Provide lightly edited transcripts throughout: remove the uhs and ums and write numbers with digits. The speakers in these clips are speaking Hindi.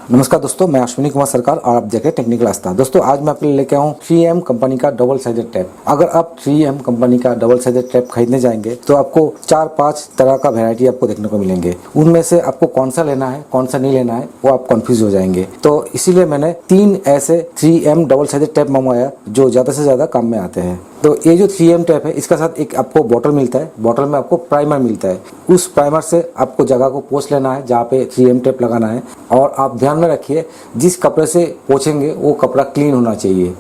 नमस्कार दोस्तों, मैं अश्विनी कुमार सरकार और आप देख रहे हैं टेक्निकल आस्था। दोस्तों आज मैं आपके लिए लेके आऊँ 3M कंपनी का डबल साइडेड टेप। अगर आप 3M कंपनी का डबल साइडेड टेप खरीदने जाएंगे तो आपको 4-5 तरह का वैरायटी आपको देखने को मिलेंगे। उनमें से आपको कौन सा लेना है कौन सा नहीं लेना है वो आप कंफ्यूज हो जाएंगे। तो इसीलिए मैंने 3 ऐसे 3M डबल साइडेड टेप मंगवाया जो ज्यादा से ज्यादा काम में आते हैं। तो ये जो 3M टेप है इसका साथ एक आपको बॉटल मिलता है, बॉटल में आपको प्राइमर मिलता है। उस प्राइमर से आपको जगह को पोंछ लेना है जहाँ पे 3M टेप लगाना है। और आप ध्यान में रखिए, जिस कपड़े से पोंछेंगे वो कपड़ा क्लीन होना चाहिए।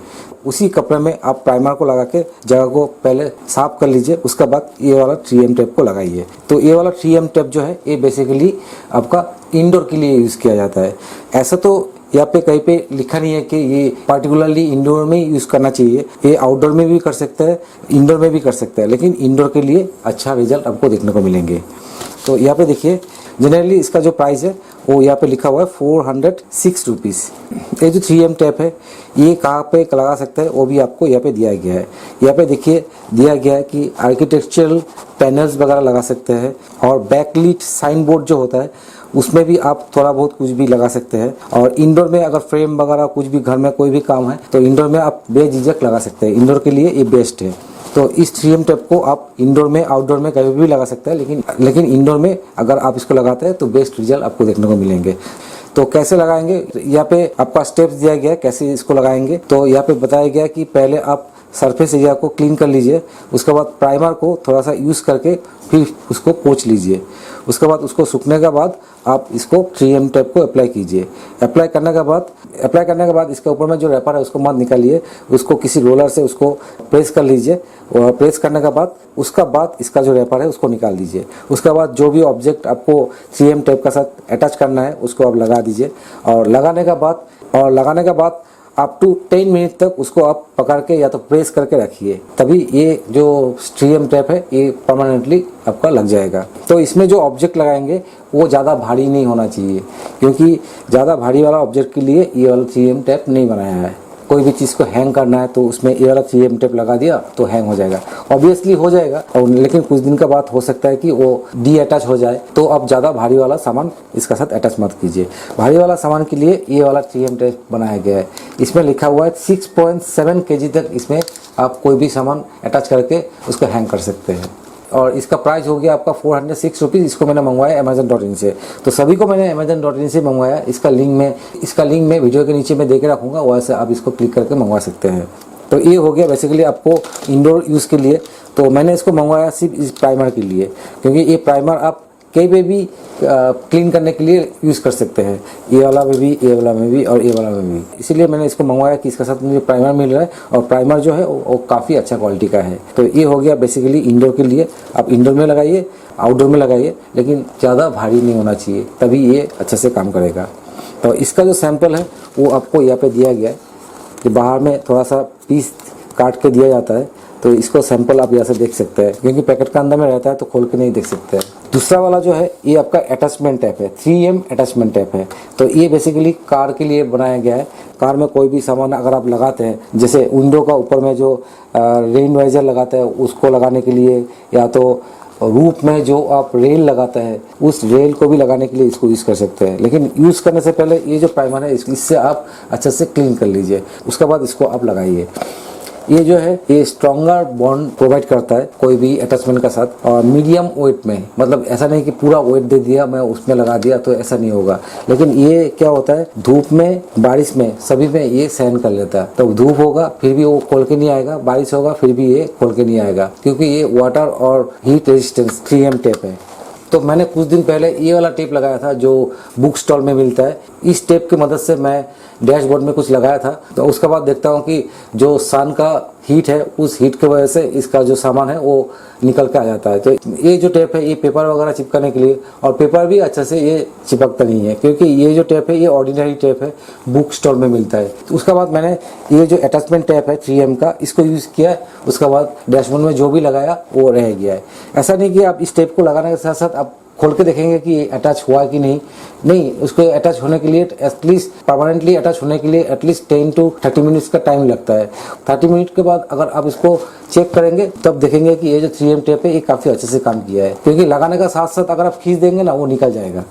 उसी कपड़े में आप प्राइमर को लगा के जगह को पहले साफ कर लीजिए, उसके बाद ये वाला 3M टेप को लगाइए। तो ये वाला 3M टेप जो है ये बेसिकली आपका इंडोर के लिए यूज़ किया जाता है। ऐसा तो यहाँ पे कहीं पे लिखा नहीं है कि ये पार्टिकुलरली इंडोर में यूज करना चाहिए। ये आउटडोर में भी कर सकता है, इंडोर में भी कर सकता है, लेकिन इंडोर के लिए अच्छा रिजल्ट आपको देखने को मिलेंगे। तो यहाँ पे देखिए, जनरली इसका जो प्राइस है वो यहाँ पे लिखा हुआ है 406 रुपीज़। ये जो 3M टेप है ये कहाँ पे लगा सकते हैं वो भी आपको यहाँ पे दिया गया है। यहाँ पे देखिए दिया गया है कि आर्किटेक्चरल पैनल्स वगैरह लगा सकते हैं, और बैकलिट साइन बोर्ड जो होता है उसमें भी आप थोड़ा बहुत कुछ भी लगा सकते हैं। और इंडोर में अगर फ्रेम वगैरह कुछ भी घर में कोई भी काम है तो इंडोर में आप बेझिझक लगा सकते हैं। इंडोर के लिए ये बेस्ट है। तो इस 3M टेप को आप इंडोर में आउटडोर में कहीं भी लगा सकते हैं, लेकिन इंडोर में अगर आप इसको लगाते हैं तो बेस्ट रिजल्ट आपको देखने को मिलेंगे। तो कैसे लगाएंगे, यहाँ पे आपका स्टेप्स दिया गया है कैसे इसको लगाएंगे। तो यहाँ पे बताया गया कि पहले आप सरफेस एरिया को क्लीन कर लीजिए, उसके बाद प्राइमर को थोड़ा सा यूज़ करके फिर उसको पोंछ लीजिए। उसके बाद उसको सूखने के बाद आप इसको 3M टेप को अप्लाई कीजिए। अप्लाई करने के बाद इसके ऊपर में जो रैपर है उसको मत निकालिए, उसको किसी रोलर से उसको प्रेस कर लीजिए। और प्रेस करने के बाद उसका बाद इसका जो रैपर है उसको निकाल दीजिए। उसके बाद जो भी ऑब्जेक्ट आपको 3M टेप के साथ अटैच करना है उसको आप लगा दीजिए। और लगाने के बाद आप टू 10 मिनट तक उसको आप पकड़ के या तो प्रेस करके रखिए, तभी ये जो 3M टेप है ये परमानेंटली आपका लग जाएगा। तो इसमें जो ऑब्जेक्ट लगाएंगे वो ज़्यादा भारी नहीं होना चाहिए, क्योंकि ज़्यादा भारी वाला ऑब्जेक्ट के लिए ये वाला 3M टेप नहीं बनाया है। कोई भी चीज़ को हैंग करना है तो उसमें ये वाला 3M टेप लगा दिया तो हैंग हो जाएगा, ऑब्वियसली हो जाएगा। और लेकिन कुछ दिन का बाद हो सकता है कि वो डी अटैच हो जाए। तो अब ज़्यादा भारी वाला सामान इसका साथ अटैच मत कीजिए। भारी वाला सामान के लिए ये वाला 3M टेप बनाया गया है। इसमें लिखा हुआ है 6.7 kg तक इसमें आप कोई भी सामान अटैच करके उसको हैंग कर सकते हैं। और इसका प्राइस हो गया आपका 406 रुपीज़। इसको मैंने मंगवाया Amazon.in से। तो सभी को मैंने Amazon.in से मंगवाया। इसका लिंक मैं वीडियो के नीचे में दे के रखूँगा, वैसे आप इसको क्लिक करके मंगवा सकते हैं। तो ये हो गया बेसिकली आपको इंडोर यूज़ के लिए। तो मैंने इसको मंगवाया सिर्फ इस प्राइमर के लिए, क्योंकि ये प्राइमर आप कहीं पे भी क्लीन करने के लिए यूज़ कर सकते हैं। ये वाला में भी, ये वाला में भी और ये वाला में भी। इसीलिए मैंने इसको मंगवाया कि इसके साथ मुझे प्राइमर मिल रहा है, और प्राइमर जो है वो काफ़ी अच्छा क्वालिटी का है। तो ये हो गया बेसिकली इंडोर के लिए। आप इंडोर में लगाइए, आउटडोर में लगाइए, लेकिन ज़्यादा भारी नहीं होना चाहिए, तभी ये अच्छे से काम करेगा। तो इसका जो सैंपल है वो आपको यहाँ पे दिया गया है, जो बाहर में थोड़ा सा पीस काट के दिया जाता है। तो इसको सैंपल आप यहाँ से देख सकते हैं, क्योंकि पैकेट का अंदर में रहता है तो खोल के नहीं देख सकते हैं। दूसरा वाला जो है ये आपका अटैचमेंट टैप है, 3M अटैचमेंट टैप है। तो ये बेसिकली कार के लिए बनाया गया है। कार में कोई भी सामान अगर आप लगाते हैं, जैसे विंडो का ऊपर में जो रेन वाइजर लगाते हैं उसको लगाने के लिए, या तो रूफ में जो आप रेल लगाते हैं उस रेल को भी लगाने के लिए इसको यूज़ कर सकते हैं। लेकिन यूज़ करने से पहले ये जो प्राइमर है इससे आप अच्छे से क्लीन कर लीजिए, उसके बाद इसको आप लगाइए। ये जो है ये स्ट्रॉन्गर बॉन्ड प्रोवाइड करता है कोई भी अटैचमेंट का साथ, और मीडियम वेट में। मतलब ऐसा नहीं कि पूरा वेट दे दिया मैं उसमें लगा दिया, तो ऐसा नहीं होगा। लेकिन ये क्या होता है, धूप में, बारिश में, सभी में ये सहन कर लेता है। तो धूप होगा फिर भी वो खोल के नहीं आएगा, बारिश होगा फिर भी ये खोल के नहीं आएगा, क्योंकि ये वाटर और हीट रेजिस्टेंस 3M टेप है। तो मैंने कुछ दिन पहले ये वाला टेप लगाया था जो बुक स्टॉल में मिलता है। इस टेप की मदद से मैं डैशबोर्ड में कुछ लगाया था। तो उसके बाद देखता हूँ कि जो सन का हीट है उस हीट की वजह से इसका जो सामान है वो निकल के आ जाता है। तो ये जो टेप है ये पेपर वगैरह चिपकाने के लिए, और पेपर भी अच्छे से ये चिपकता नहीं है, क्योंकि ये जो टेप है ये ऑर्डिनरी टेप है, बुक स्टोर में मिलता है। तो उसके बाद मैंने ये जो अटैचमेंट टेप है 3M का, इसको यूज़ किया। उसके बाद डैशबोर्ड में जो भी लगाया वो रह गया है। ऐसा नहीं कि आप इस टेप को लगाने के साथ साथ आप खोल के देखेंगे कि अटैच हुआ है कि नहीं उसको अटैच होने के लिए एटलीस्ट परमानेंटली अटैच होने के लिए एटलीस्ट 10 to 30 मिनट्स का टाइम लगता है। 30 मिनट के बाद अगर आप इसको चेक करेंगे तब देखेंगे कि ये जो 3M टेप है ये काफ़ी अच्छे से काम किया है, क्योंकि लगाने का साथ साथ अगर आप खींच देंगे ना वो निकल जाएगा।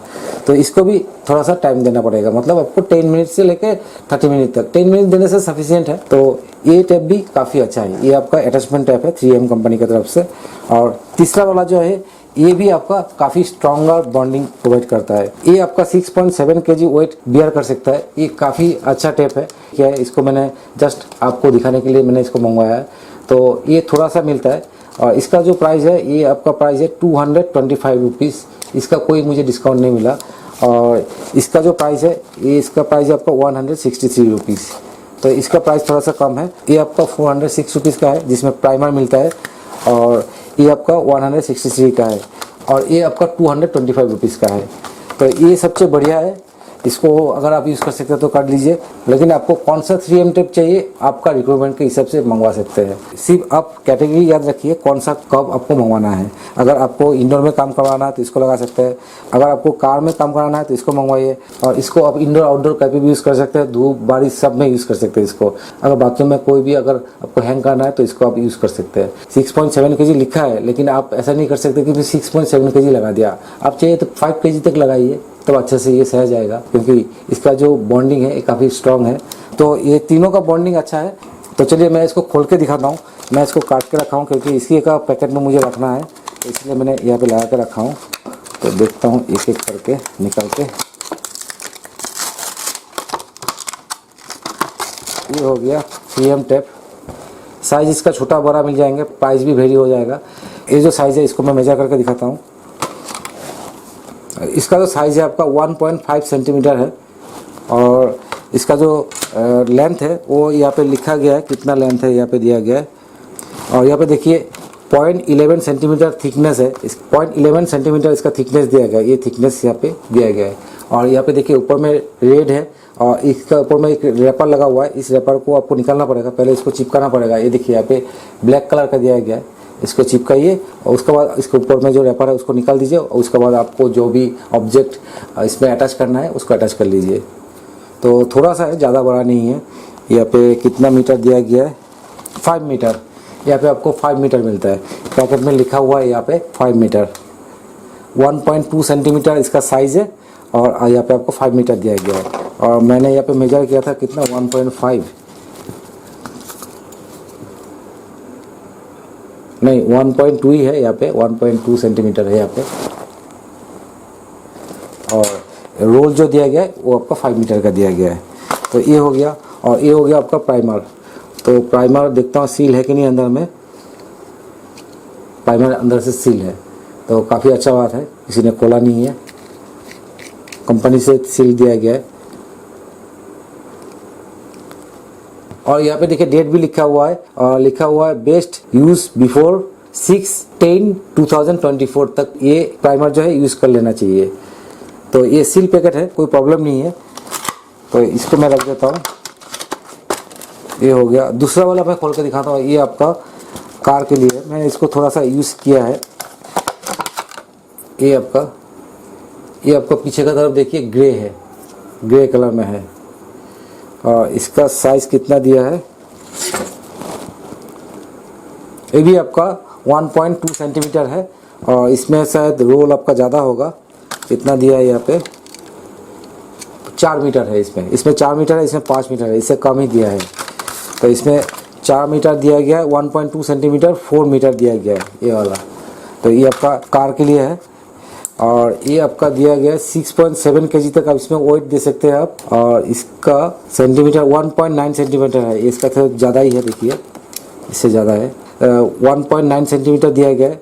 तो इसको भी थोड़ा सा टाइम देना पड़ेगा, मतलब आपको 10 मिनट से लेकर 30 मिनट तक, 10 मिनट देने से सफिशियंट है। तो ये टेप भी काफ़ी अच्छा है, ये आपका अटैचमेंट टेप है 3M कंपनी की तरफ से। और तीसरा वाला जो है ये भी आपका काफ़ी स्ट्रॉन्गर बॉन्डिंग प्रोवाइड करता है। ये आपका 6.7 kg वेट बियर कर सकता है, ये काफ़ी अच्छा टेप है। क्या है, इसको मैंने जस्ट आपको दिखाने के लिए मैंने इसको मंगवाया है। तो ये थोड़ा सा मिलता है और इसका जो प्राइस है ये आपका प्राइस है 225 रुपीज़, इसका कोई मुझे डिस्काउंट नहीं मिला। और इसका जो प्राइस है ये इसका प्राइस है आपका 163 रुपीज़, तो इसका प्राइस थोड़ा सा कम है। ये आपका 406 रुपीज़ का है जिसमें प्राइमर मिलता है, और ये आपका 163 का है, और ये आपका 225 रुपीज़ का है। तो ये सबसे बढ़िया है, इसको अगर आप यूज़ कर सकते हैं तो कर लीजिए। लेकिन आपको कौन सा 3M टेप चाहिए आपका रिक्वायरमेंट के हिसाब से मंगवा सकते हैं। सिर्फ आप कैटेगरी याद रखिए कौन सा कब आपको मंगवाना है। अगर आपको इंडोर में काम करवाना है तो इसको लगा सकते हैं, अगर आपको कार में काम कराना है तो इसको मंगवाइए। और इसको आप इंडोर आउटडोर कहीं भी यूज़ कर सकते हैं, धूप बारिश सब में यूज़ कर सकते हैं इसको। अगर बाथरूम में कोई भी अगर आपको हैंग करना है तो इसको आप यूज़ कर सकते हैं। 6.7 kg लिखा है, लेकिन आप ऐसा नहीं कर सकते कि 6.7 kg लगा दिया, आप चाहिए तो 5 kg तक लगाइए, तब अच्छे से ये सह जाएगा, क्योंकि इसका जो बॉन्डिंग है ये काफ़ी स्ट्रॉन्ग है। तो ये तीनों का बॉन्डिंग अच्छा है। तो चलिए मैं इसको खोल के दिखाता हूँ। मैं इसको काट के रखा हूँ क्योंकि इसी का पैकेट में मुझे रखना है, तो इसलिए मैंने यहाँ पे लगा के रखा हूँ। तो देखता हूँ एक एक करके निकल के। ये हो गया 3M टेप। साइज़ इसका छोटा बड़ा मिल जाएंगे, प्राइस भी वेरी हो जाएगा। ये जो साइज़ है इसको मैं मेजर करके दिखाता हूँ। इसका जो साइज़ है आपका 1.5 सेंटीमीटर है, और इसका जो लेंथ है वो यहाँ पे लिखा गया है, कितना लेंथ है यहाँ पे दिया गया है। और यहाँ पे देखिए 0.11 सेंटीमीटर थिकनेस है, इस 0.11 सेंटीमीटर इसका थिकनेस दिया गया है, ये थिकनेस यहाँ पे दिया गया है। और यहाँ पे देखिए ऊपर में रेड है, और इसका ऊपर में एक रैपर लगा हुआ है। इस रैपर को आपको निकालना पड़ेगा, पहले इसको चिपकाना पड़ेगा। ये देखिए यहाँ पे ब्लैक कलर का दिया गया है, इसको चिपकाइए और उसके बाद इसके ऊपर में जो रैपर है उसको निकाल दीजिए, और उसके बाद आपको जो भी ऑब्जेक्ट इसमें अटैच करना है उसको अटैच कर लीजिए। तो थोड़ा सा है, ज़्यादा बड़ा नहीं है। यहाँ पे कितना मीटर दिया गया है, 5 मीटर। यहाँ पे आपको 5 मीटर मिलता है, पैकेट में लिखा हुआ है यहाँ पे 5 मीटर। 1.2 सेंटीमीटर इसका साइज़ है, और यहाँ पे आपको 5 मीटर दिया गया है। और मैंने यहाँ पे मेजर किया था कितना, 1.5 नहीं 1.2 ही है यहाँ पे, 1.2 सेंटीमीटर है यहाँ पे। और रोल जो दिया गया है वो आपका 5 मीटर का दिया गया है। तो ये हो गया, और ये हो गया आपका प्राइमर। तो प्राइमर देखता हूँ सील है कि नहीं अंदर में। प्राइमर अंदर से सील है, तो काफ़ी अच्छा बात है, किसी ने खोला नहीं है, कंपनी से सील दिया गया है। और यहाँ पे देखिए डेट भी लिखा हुआ है, और लिखा हुआ है बेस्ट यूज बिफोर 6/10/2024 तक ये प्राइमर जो है यूज़ कर लेना चाहिए। तो ये सील पैकेट है, कोई प्रॉब्लम नहीं है। तो इसको मैं रख देता हूँ। ये हो गया। दूसरा वाला मैं खोल के दिखाता हूँ। ये आपका कार के लिए मैंने इसको थोड़ा सा यूज़ किया है। ये आपका पीछे का तरफ देखिए ग्रे है, ग्रे कलर में है। और इसका साइज़ कितना दिया है, ये भी आपका 1.2 सेंटीमीटर है, और इसमें शायद रोल आपका ज़्यादा होगा। इतना दिया है यहाँ पे, 4 मीटर है इसमें 4 मीटर है, इसमें 5 मीटर है, इससे कम ही दिया है। तो इसमें 4 मीटर दिया गया है, 1.2 सेंटीमीटर 4 मीटर दिया गया है ये वाला। तो ये आपका कार के लिए है। और ये आपका दिया गया है 6.7 kg तक आप इसमें वेट दे सकते हैं आप। और इसका सेंटीमीटर 1.9 सेंटीमीटर है, इसका थोड़ा ज़्यादा ही है, देखिए इससे ज़्यादा है। 1.9 सेंटीमीटर दिया गया है।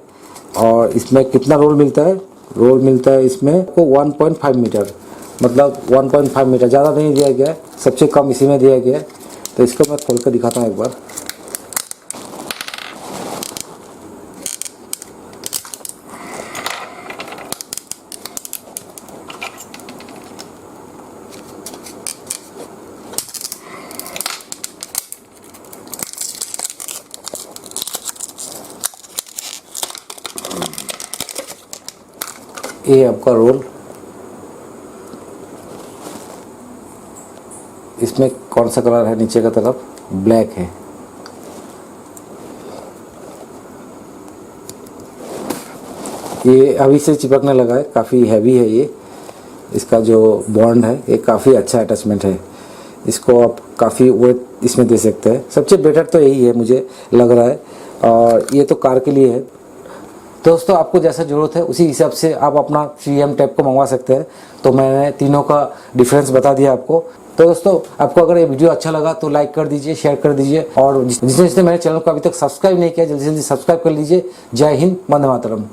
और इसमें कितना रोल मिलता है, रोल मिलता है इसमें को 1.5 मीटर, मतलब 1.5 मीटर, ज़्यादा नहीं दिया गया है, सबसे कम इसी में दिया गया है। तो इसको मैं खोल कर दिखाता हूँ एक बार। ये आपका रोल, इसमें कौन सा कलर है, नीचे का तरफ ब्लैक है। ये अभी से चिपकने लगा है, काफ़ी हैवी है ये, इसका जो बॉन्ड है ये काफ़ी अच्छा अटैचमेंट है। इसको आप काफ़ी वेट इसमें दे सकते हैं। सबसे बेटर तो यही है मुझे लग रहा है, और ये तो कार के लिए है। दोस्तों आपको जैसा ज़रूरत है उसी हिसाब से आप अपना 3M टैप को मंगवा सकते हैं। तो मैंने तीनों का डिफरेंस बता दिया आपको। तो दोस्तों आपको अगर ये वीडियो अच्छा लगा तो लाइक कर दीजिए, शेयर कर दीजिए, और जिसने मेरे चैनल को अभी तक सब्सक्राइब नहीं किया जल्दी से जल्दी सब्सक्राइब कर लीजिए। जय हिंद, वंदे मातरम।